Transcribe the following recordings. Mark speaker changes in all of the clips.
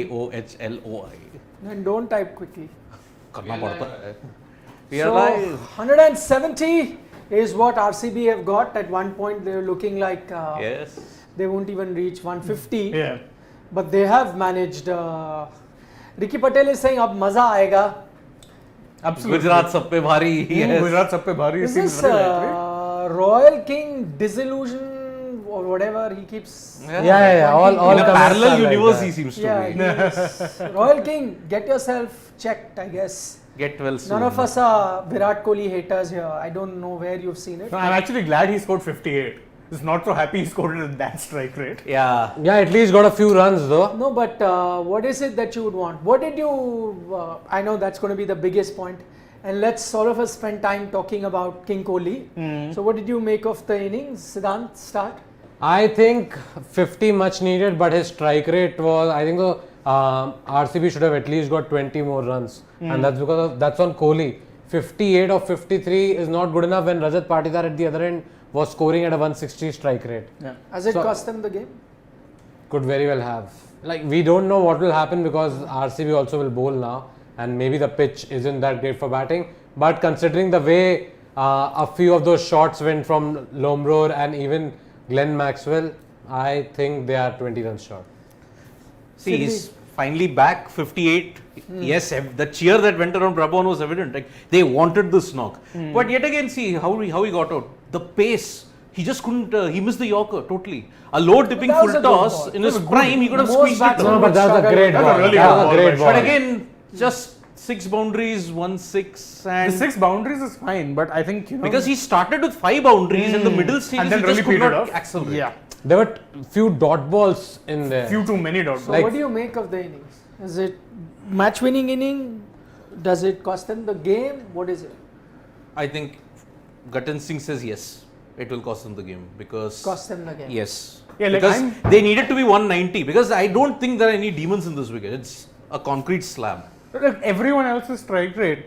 Speaker 1: AOHLOI.
Speaker 2: Then don't type quickly.
Speaker 1: करना पड़ता है. We
Speaker 2: So
Speaker 1: are live.
Speaker 2: 170 is what RCB have got. At one point they were looking like
Speaker 1: Yes.
Speaker 2: they won't even reach 150.
Speaker 3: Yeah.
Speaker 2: But they have managed. Ricky Patel is saying, "Ab maza aega."
Speaker 3: Absolutely.
Speaker 1: Gujarat सब पे भारी. Yes.
Speaker 3: Gujarat सब पे भारी.
Speaker 2: Is
Speaker 3: seems
Speaker 2: this
Speaker 3: very light, right?
Speaker 2: Royal King disillusion or whatever he keeps?
Speaker 4: Yeah. All
Speaker 1: In a
Speaker 4: comments
Speaker 1: parallel
Speaker 4: are like
Speaker 1: universe,
Speaker 4: that.
Speaker 1: he seems to
Speaker 2: Yeah,
Speaker 1: be.
Speaker 2: he is. Royal King, get yourself checked, I guess.
Speaker 1: Get well soon.
Speaker 2: None of us are Virat Kohli haters here. I don't know where you've seen it.
Speaker 3: No, I'm actually glad he scored 58. Just not so happy he scored it at that strike rate.
Speaker 1: Yeah.
Speaker 4: Yeah, at least got a few runs though.
Speaker 2: No, but what is it that you would want? What did you? I know that's going to be the biggest point, and let's all of us spend time talking about King Kohli. So, what did you make of the innings? Siddhant, start.
Speaker 4: I think 50 much needed, but his strike rate was, I think the RCB should have at least got 20 more runs, and that's because that's on Kohli. 58 or 53 is not good enough when Rajat Patidar at the other end was scoring at a 160 strike rate.
Speaker 3: Yeah.
Speaker 2: Has it
Speaker 4: So-
Speaker 2: cost them the game?
Speaker 4: Could very well have. Like, we don't know what will happen because RCB also will bowl now, and maybe the pitch isn't that great for batting. But considering the way a few of those shots went from Lomror and even Glenn Maxwell, I think they are 20 runs short.
Speaker 1: See, he's finally back. 58. Yes, the cheer that went around Brabham was evident. Like they wanted this knock, but yet again, see how he got out. The pace. He just couldn't. He missed the Yorker totally. A low dipping
Speaker 2: That was
Speaker 1: full
Speaker 2: a good
Speaker 1: toss
Speaker 2: ball.
Speaker 1: in his prime. He could have
Speaker 2: Most
Speaker 1: squeezed it.
Speaker 2: batsmen
Speaker 1: out.
Speaker 4: No, but that was a great
Speaker 3: That's a
Speaker 4: ball.
Speaker 3: really
Speaker 4: That
Speaker 3: good
Speaker 4: was a
Speaker 3: ball
Speaker 4: great
Speaker 3: by
Speaker 4: ball.
Speaker 1: But again, just 6 boundaries, 1-6, and
Speaker 3: The 6 boundaries is fine, but I think, you know.
Speaker 1: because he started with 5 boundaries in the middle stages,
Speaker 3: and then
Speaker 1: he
Speaker 3: really
Speaker 1: just could
Speaker 3: petered
Speaker 1: not
Speaker 3: off.
Speaker 1: accelerate.
Speaker 3: Yeah.
Speaker 4: There were few dot balls in there.
Speaker 3: Few too many dots.
Speaker 2: So,
Speaker 4: Like-
Speaker 2: what do you make of the innings? Is it match-winning inning? Does it cost them the game? What is it?
Speaker 1: I think gut instinct says yes. It will cost them the game because
Speaker 2: Cost them the game.
Speaker 1: yes.
Speaker 3: Yeah, like
Speaker 1: because
Speaker 3: I'm-
Speaker 1: they needed to be 190 because I don't think there are any demons in this wicket. It's a concrete slab.
Speaker 3: Like everyone else's strike rate,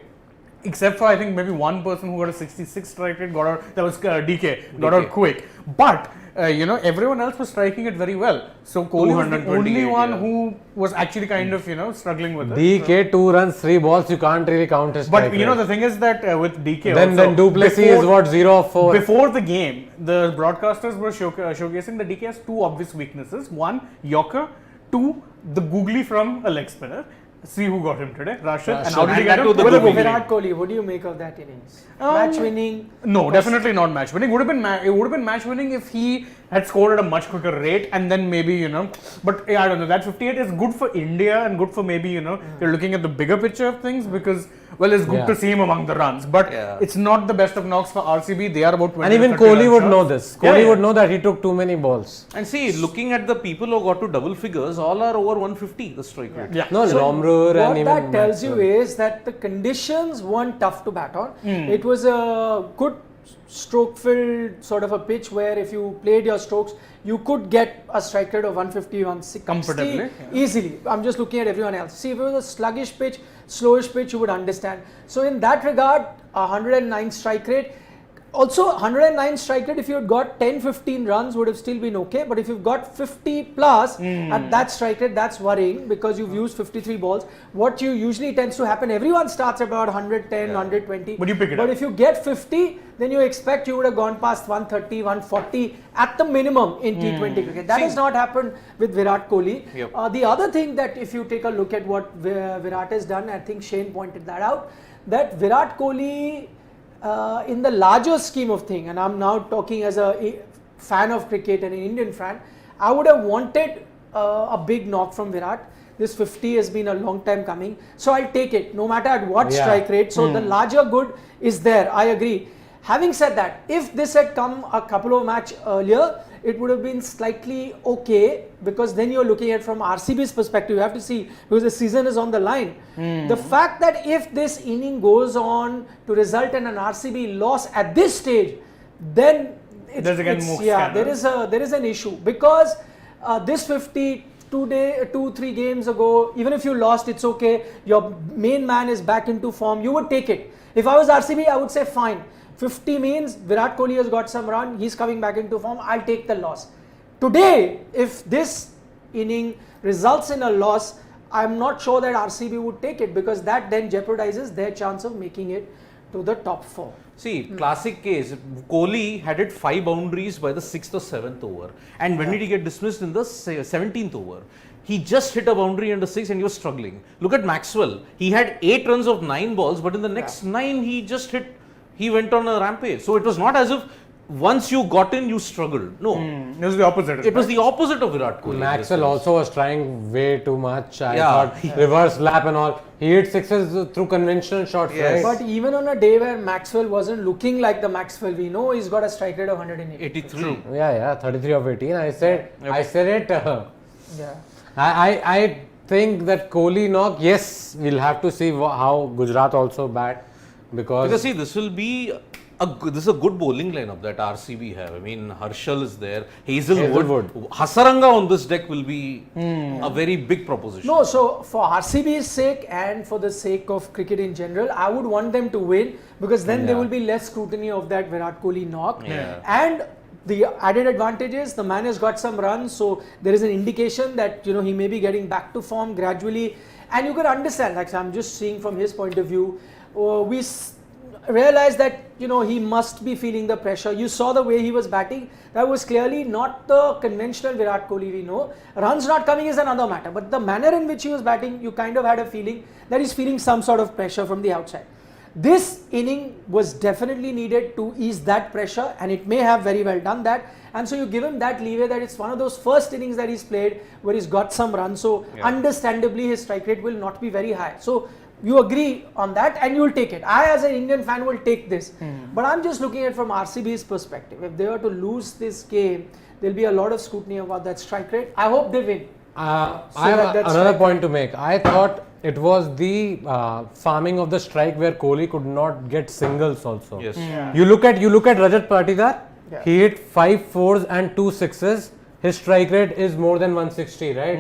Speaker 3: except for I think maybe one person who got a 66 strike rate, got out. That was DK, got out quick. But you know, everyone else was striking it very well. So Kohli was the only
Speaker 1: 228,
Speaker 3: one
Speaker 1: yeah.
Speaker 3: who was actually kind of struggling with it.
Speaker 4: DK 2 runs, 3 balls. You can't really count his strike
Speaker 3: But you know
Speaker 4: rate.
Speaker 3: the thing is that with DK
Speaker 4: Then
Speaker 3: also,
Speaker 4: Duplessis
Speaker 3: before-
Speaker 4: is what 0 of 4.
Speaker 3: Before the game, the broadcasters were showcasing that DK has 2 obvious weaknesses. One, Yorker. 2, the googly from a leg spinner. See who got him today, Rashid. And how did he
Speaker 1: And
Speaker 3: get
Speaker 1: that
Speaker 3: him?
Speaker 1: too, the
Speaker 3: With a
Speaker 1: googly.
Speaker 3: googly.
Speaker 2: Virat Kohli, what do you make of that innings? Match-winning?
Speaker 3: No, definitely not match winning. Would have been it would have been match winning if he had scored at a much quicker rate, and then maybe But yeah, I don't know. That 58 is good for India and good for maybe you're looking at the bigger picture of things because it's good
Speaker 4: Yeah.
Speaker 3: to see him among the runs, but
Speaker 1: Yeah.
Speaker 3: it's not the best of knocks for RCB. They are about 20.
Speaker 4: And even
Speaker 3: 30
Speaker 4: Kohli
Speaker 3: runs
Speaker 4: would
Speaker 3: short.
Speaker 4: know this.
Speaker 3: Yeah,
Speaker 4: Kohli
Speaker 3: yeah.
Speaker 4: would know that he took too many balls.
Speaker 1: And see, looking at the people who got to double figures, all are over 150 the strike rate.
Speaker 3: Yeah.
Speaker 4: No,
Speaker 2: So
Speaker 4: Lomror and
Speaker 2: what
Speaker 4: even
Speaker 2: that tells you
Speaker 4: Maxwell.
Speaker 2: is that the conditions weren't tough to bat on. It was a good stroke-filled sort of a pitch where if you played your strokes, you could get a strike rate of 150, 160
Speaker 3: Comfortably, yeah.
Speaker 2: easily. I'm just looking at everyone else. See, if it was a sluggish pitch, slowish pitch, you would understand. So in that regard, 109 strike rate. Also, 109 strike rate, if you had got 10-15 runs, would have still been okay. But if you've got 50 plus at that strike rate, that's worrying because you've used 53 balls. What you usually tends to happen, everyone starts about 110, 120.
Speaker 3: But you pick it
Speaker 2: But
Speaker 3: up.
Speaker 2: if you get 50, then you expect you would have gone past 130, 140 at the minimum in T20 cricket. That has not happened with Virat Kohli.
Speaker 1: Yep.
Speaker 2: The other thing that if you take a look at what Virat has done, I think Shane pointed that out, that Virat Kohli in the larger scheme of things, and I'm now talking as a fan of cricket and an Indian fan, I would have wanted a big knock from Virat. This 50 has been a long time coming, so I'll take it no matter at what strike rate. So the larger good is there, I agree. Having said that, if this had come a couple of matches earlier, it would have been slightly okay because then you're looking at from RCB's perspective, you have to see because the season is on the line. The fact that if this inning goes on to result in an RCB loss at this stage, then
Speaker 3: There's again more
Speaker 2: yeah,
Speaker 3: scandals.
Speaker 2: there is an issue because this 50 2-3 games ago, even if you lost, it's okay. Your main man is back into form. You would take it. If I was RCB, I would say fine. 50 means Virat Kohli has got some run, he's coming back into form, I'll take the loss. Today, if this inning results in a loss, I'm not sure that RCB would take it, because that then jeopardizes their chance of making it to the top 4.
Speaker 1: See, classic case, Kohli had hit 5 boundaries by the 6th or 7th over. And when did he get dismissed? In the 17th over. He just hit a boundary under 6 and he was struggling. Look at Maxwell. He had 8 runs of 9 balls, but in the next 9 he went on a rampage. So it was not as if once you got in, you struggled. No.
Speaker 3: It was the opposite.
Speaker 1: It was the opposite of Virat Kohli.
Speaker 4: Maxwell also was trying way too much. I
Speaker 1: Yeah.
Speaker 4: thought reverse lap and all. He hit sixes through conventional shots,
Speaker 1: Yes.
Speaker 4: right?
Speaker 2: But even on a day where Maxwell wasn't looking like the Maxwell we know, he's got a strike rate of 180.
Speaker 1: 83.
Speaker 4: Yeah, 33 of 18. I said it.
Speaker 2: Yeah.
Speaker 4: I think that Kohli knock, yes, we'll have to see how Gujarat also bat,
Speaker 1: Because see, this is a good bowling lineup that RCB have. I mean, Harshal is there, Hazelwood. Hasaranga on this deck will be a very big proposition.
Speaker 2: No, so for RCB's sake and for the sake of cricket in general, I would want them to win, because then there will be less scrutiny of that Virat Kohli knock.
Speaker 1: Yeah.
Speaker 2: And the added advantage is the man has got some runs, so there is an indication that he may be getting back to form gradually. And you can understand, like I'm just seeing from his point of view, we realize that he must be feeling the pressure. You saw the way he was batting. That was clearly not the conventional Virat Kohli we know. Runs not coming is another matter, but the manner in which he was batting, you kind of had a feeling that he's feeling some sort of pressure from the outside. This inning was definitely needed to ease that pressure, and it may have very well done that. And so you give him that leeway that it's one of those first innings that he's played where he's got some runs. So understandably his strike rate will not be very high. So you agree on that and you will take it. I as an Indian fan will take this. But I'm just looking at it from RCB's perspective. If they were to lose this game, there'll be a lot of scrutiny about that strike rate. I hope they win.
Speaker 4: I have another point to make. I thought it was the farming of the strike where Kohli could not get singles also.
Speaker 1: Yes.
Speaker 4: You look at Rajat Patidar. Yeah. He hit 5 4s and 2 6s. His strike rate is more than 160, right?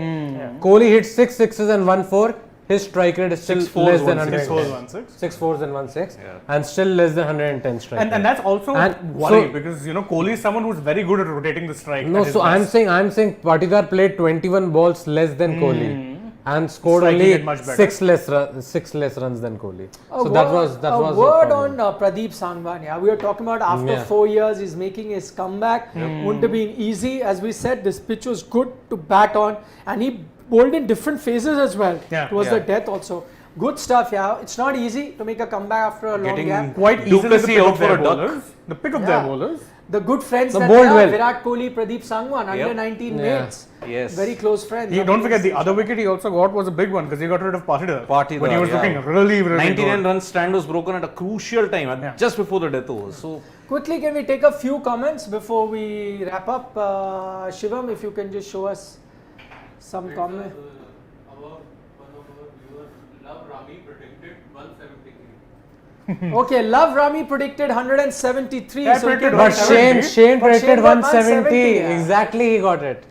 Speaker 4: Kohli hit 6 6s and 1 4. His strike rate is still less than 110. 6 4s and 1 6, and still less than 110 strike rate.
Speaker 3: And that's also worry, because Kohli is someone who's very good at rotating the strike.
Speaker 4: No, so I'm saying Patidar played 21 balls less than Kohli. And scored only 6 less runs than Kohli. So that was
Speaker 2: a word on Pradeep Sangwan. Yeah, we were talking about after 4 years he's making his comeback. Wouldn't have been easy. As we said, this pitch was good to bat on, and he bowled in different phases as well. Towards the death also. Good stuff. Yeah, it's not easy to make a comeback after a long gap.
Speaker 3: Quite easily the pick of their bowlers. The pick of their bowlers.
Speaker 2: The good friends that they are, Virat Kohli, Pradeep Sangwan, under 19 mates.
Speaker 1: Yes.
Speaker 2: Very close friends.
Speaker 3: Don't forget, the other wicket he also got was a big one, because he got rid of Patidar. When he was looking really
Speaker 1: 99 run stand was broken at a crucial time, just before the death over. So
Speaker 2: quickly, can we take a few comments before we wrap up? Shivam, if you can just show us some comments.
Speaker 5: One of our viewers, Love Rami, predicted 173.
Speaker 2: Okay, Love Rami predicted 173.
Speaker 4: But Shane predicted 170. Exactly, he got it.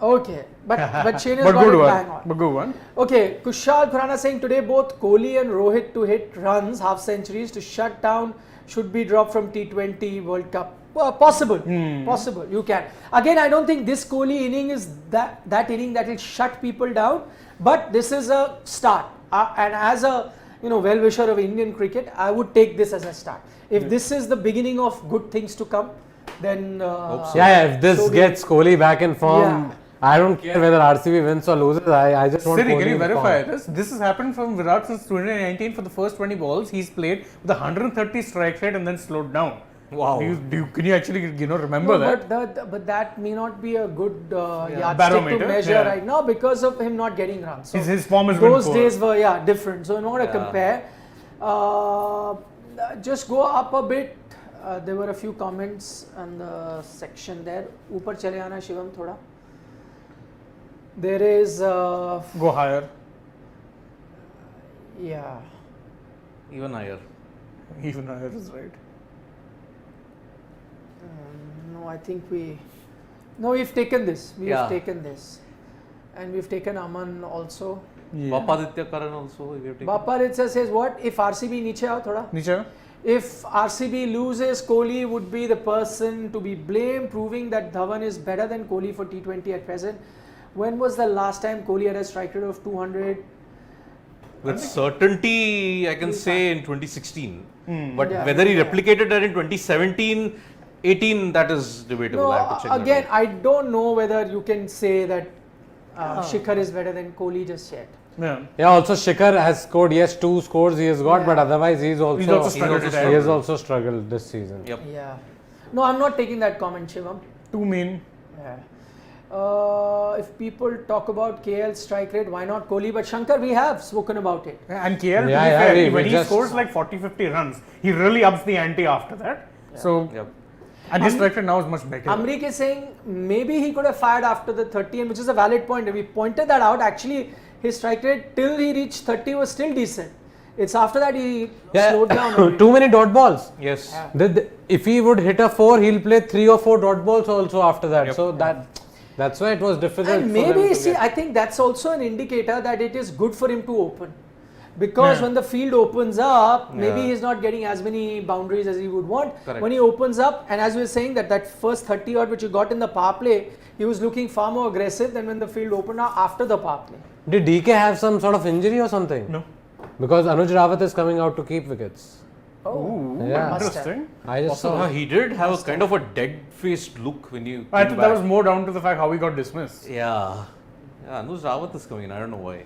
Speaker 2: Okay, but Shane has got it bang on.
Speaker 3: But good one.
Speaker 2: Okay, Kushal Khurana saying today both Kohli and Rohit to hit runs, half centuries to shut down should be dropped from T20 World Cup. Well, possible, you can. Again, I don't think this Kohli inning is that inning that will shut people down, but this is a start. And as a well-wisher of Indian cricket, I would take this as a start. If this is the beginning of good things to come, then
Speaker 4: if this gets Kohli back in form, I don't care whether RCB wins or loses. I just want
Speaker 3: Siri,
Speaker 4: Kohli
Speaker 3: can you
Speaker 4: in
Speaker 3: verify
Speaker 4: form.
Speaker 3: this? This has happened from Virat since 2019. For the first 20 balls, he's played with 130 strike rate and then slowed down.
Speaker 1: Wow.
Speaker 3: Can you actually remember that?
Speaker 2: But that may not be a good yardstick to measure right now because of him not getting runs. So
Speaker 3: his form has
Speaker 2: those
Speaker 3: been
Speaker 2: days were different. So I'm not going to compare. Just go up a bit. There were a few comments on the section there. Upar chale aana Shivam thoda. There is
Speaker 3: go higher.
Speaker 2: Yeah.
Speaker 1: even higher.
Speaker 3: Even higher is right.
Speaker 2: No, I think we've taken this. We've taken this. And we've taken Aman also.
Speaker 1: Bapaditya Karan also. We have taken.
Speaker 2: Bapaditya says what? If RCB niche aao thoda?
Speaker 3: Niche?
Speaker 2: If RCB loses, Kohli would be the person to be blamed, proving that Dhawan is better than Kohli for T20 at present. When was the last time Kohli had a strike rate of 200?
Speaker 1: With certainty, I can say in 2016. But
Speaker 2: Yeah,
Speaker 1: whether he
Speaker 2: yeah.
Speaker 1: replicated that in 2017, 18, that is debatable.
Speaker 2: No,
Speaker 1: I have to check that
Speaker 2: again,
Speaker 1: out.
Speaker 2: I don't know whether you can say that Shikhar is better than Kohli just yet.
Speaker 3: Yeah.
Speaker 4: Yeah, also Shikhar has scored, yes, 2 scores he has got,
Speaker 2: Yeah.
Speaker 4: but otherwise he's also
Speaker 3: struggled
Speaker 1: also
Speaker 3: today.
Speaker 4: he has also struggled this season.
Speaker 1: Yep.
Speaker 2: Yeah. No, I'm not taking that comment, Shivam.
Speaker 3: Too mean.
Speaker 2: Yeah. If people talk about KL strike rate, why not Kohli? But Shankar, we have spoken about it.
Speaker 3: And KL, to be
Speaker 4: Yeah,
Speaker 3: fair,
Speaker 4: we
Speaker 3: when he
Speaker 4: just-
Speaker 3: scores like 40-50 runs, he really ups the ante after that. So,
Speaker 1: Yep.
Speaker 3: and his strike rate now is much better.
Speaker 2: Amrik is saying maybe he could have fired after the 30, and which is a valid point. And we pointed that out. Actually, his strike rate till he reached 30 was still decent. It's after that he slowed down. a bit.
Speaker 4: Too many dot balls.
Speaker 1: Yes.
Speaker 4: If he would hit a 4, he'll play 3 or 4 dot balls also after that.
Speaker 1: Yep.
Speaker 4: So that's why it was difficult.
Speaker 2: And
Speaker 4: for
Speaker 2: maybe,
Speaker 4: them to
Speaker 2: see,
Speaker 4: get.
Speaker 2: I think that's also an indicator that it is good for him to open. Because
Speaker 3: Yeah.
Speaker 2: when the field opens up, maybe
Speaker 1: Yeah.
Speaker 2: he's not getting as many boundaries as he would want.
Speaker 1: Correct.
Speaker 2: When he opens up, and as we were saying, that first 30 odd which he got in the power play, he was looking far more aggressive than when the field opened up after the power play.
Speaker 4: Did DK have some sort of injury or something?
Speaker 3: No.
Speaker 4: Because Anuj Rawat is coming out to keep wickets.
Speaker 3: Ooh,
Speaker 4: Yeah.
Speaker 2: Must have.
Speaker 3: interesting.
Speaker 4: I just
Speaker 1: Yeah,
Speaker 4: saw.
Speaker 1: he did have a kind of a dead-faced look when you.
Speaker 3: I
Speaker 1: came
Speaker 3: think that
Speaker 1: back.
Speaker 3: was more down to the fact how he got dismissed.
Speaker 1: Yeah. Yeah, Anuj Rawat is coming in. I don't know why.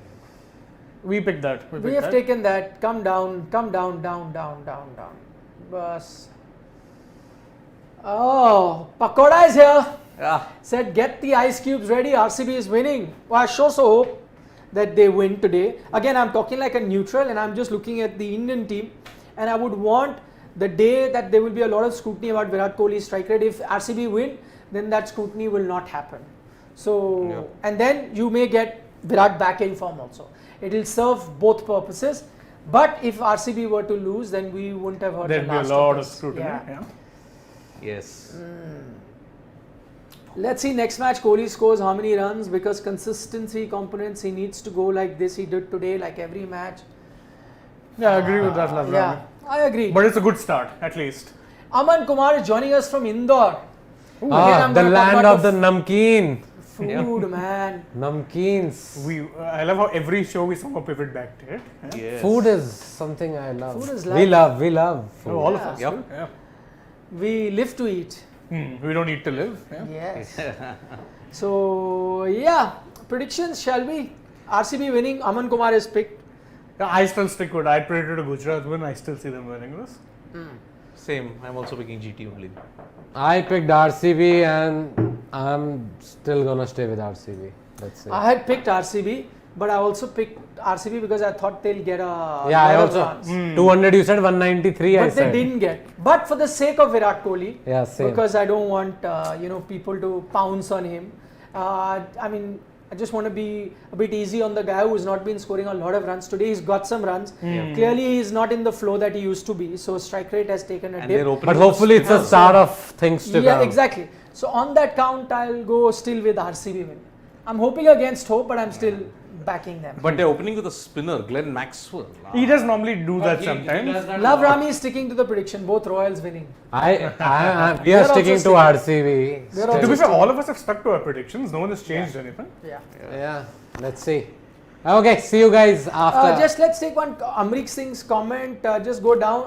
Speaker 3: We picked that.
Speaker 2: We
Speaker 3: picked
Speaker 2: have
Speaker 3: that.
Speaker 2: taken that. Come down, down. Bus. Oh, Pakoda is here.
Speaker 1: Yeah.
Speaker 2: Said, get the ice cubes ready. RCB is winning. Well, I sure so hope that they win today. Again, I'm talking like a neutral and I'm just looking at the Indian team. And I would want the day that there will be a lot of scrutiny about Virat Kohli's strike rate. If RCB win, then that scrutiny will not happen. So,
Speaker 1: Yep.
Speaker 2: and then you may get Virat back in form also. It will serve both purposes. But if RCB were to lose, then we wouldn't have heard
Speaker 3: There'd
Speaker 2: the
Speaker 3: be a
Speaker 2: last
Speaker 3: lot of
Speaker 2: this.
Speaker 3: scrutiny.
Speaker 2: Yeah.
Speaker 3: Yeah.
Speaker 1: Yes.
Speaker 2: Let's see next match Kohli scores how many runs, because consistency components he needs to go like this he did today, like every match.
Speaker 3: Yeah, I agree with that, Lavrami.
Speaker 2: Yeah, I agree.
Speaker 3: But it's a good start, at least.
Speaker 2: Aman Kumar is joining us from Indore. Again, I'm
Speaker 4: The
Speaker 2: gonna talk
Speaker 4: land
Speaker 2: about
Speaker 4: of the namkeen.
Speaker 2: food, man.
Speaker 4: Namkeens.
Speaker 3: I love how every show we somehow pivot back to it. Yeah.
Speaker 1: Yes.
Speaker 4: Food is something I love.
Speaker 2: Food is
Speaker 4: we
Speaker 2: life.
Speaker 4: love food.
Speaker 3: Oh, all of
Speaker 2: Yeah.
Speaker 3: us.
Speaker 1: Yep.
Speaker 3: Yeah.
Speaker 2: We live to eat.
Speaker 3: We don't need to live. Yeah.
Speaker 2: Yes. So yeah, predictions shall we? RCB winning. Aman Kumar is picked.
Speaker 3: Yeah, I still stick with. I predicted a Gujarat win. I still see them winning this.
Speaker 1: Same. I'm also picking GT only.
Speaker 4: I picked RCB and I'm still gonna stay with RCB. Let's see.
Speaker 2: I had picked RCB, but I also picked RCB because I thought they'll get a
Speaker 4: Yeah, I
Speaker 2: lot of
Speaker 4: also
Speaker 2: runs.
Speaker 4: 200. You said 193. I
Speaker 2: But they
Speaker 4: said.
Speaker 2: didn't get. But for the sake of Virat Kohli,
Speaker 4: Yeah, same.
Speaker 2: because I don't want people to pounce on him. I mean, I just want to be a bit easy on the guy who's not been scoring a lot of runs. Today he's got some runs. Clearly he's not in the flow that he used to be. So strike rate has taken a
Speaker 1: And
Speaker 2: dip.
Speaker 1: they're opening.
Speaker 4: But hopefully it's a start of things to
Speaker 2: Yeah,
Speaker 4: come.
Speaker 2: exactly. So on that count, I'll go still with RCB win. I'm hoping against hope, but I'm still backing them.
Speaker 1: But they're opening with a spinner, Glenn Maxwell.
Speaker 3: He does normally do that sometimes.
Speaker 2: Love Rami is sticking to the prediction. Both Royals winning.
Speaker 4: We are
Speaker 2: They're
Speaker 4: sticking
Speaker 2: also
Speaker 4: to RCB.
Speaker 2: They're
Speaker 3: To be
Speaker 2: also
Speaker 3: fair, all of us have stuck to our predictions. No one has changed anything.
Speaker 2: Yeah.
Speaker 4: Yeah, let's see. Okay, see you guys after.
Speaker 2: Just let's take one Amrik Singh's comment. Just go down.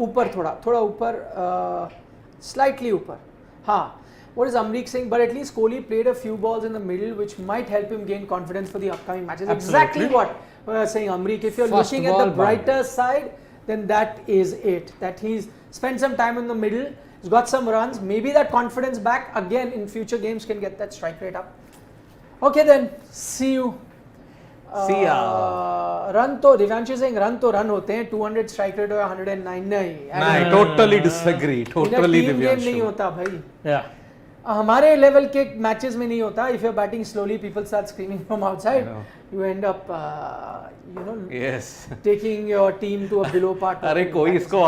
Speaker 2: Upar thoda upar, slightly upar. Ha. What is Amrik saying? But at least Kohli played a few balls in the middle, which might help him gain confidence for the upcoming matches. Exactly what we are saying, Amrik. If you're
Speaker 4: First
Speaker 2: looking at the
Speaker 4: ball
Speaker 2: brighter side, then that is it. That he's spent some time in the middle, he's got some runs. Maybe that confidence back again in future games can get that strike rate up. Okay, then see you.
Speaker 1: See ya.
Speaker 2: Run to Divyanshu is saying run hote hain, 200 strike rate or 109 nahi.
Speaker 1: I totally disagree. Totally
Speaker 2: team game नहीं
Speaker 1: Divyanshu.
Speaker 2: होता भाई.
Speaker 3: Yeah.
Speaker 2: हमारे level के matches में नहीं होता. If you're batting slowly, people start screaming from outside.
Speaker 1: know.
Speaker 2: You end up
Speaker 1: Yes.
Speaker 2: taking your team to a below part.
Speaker 1: अरे कोई इसको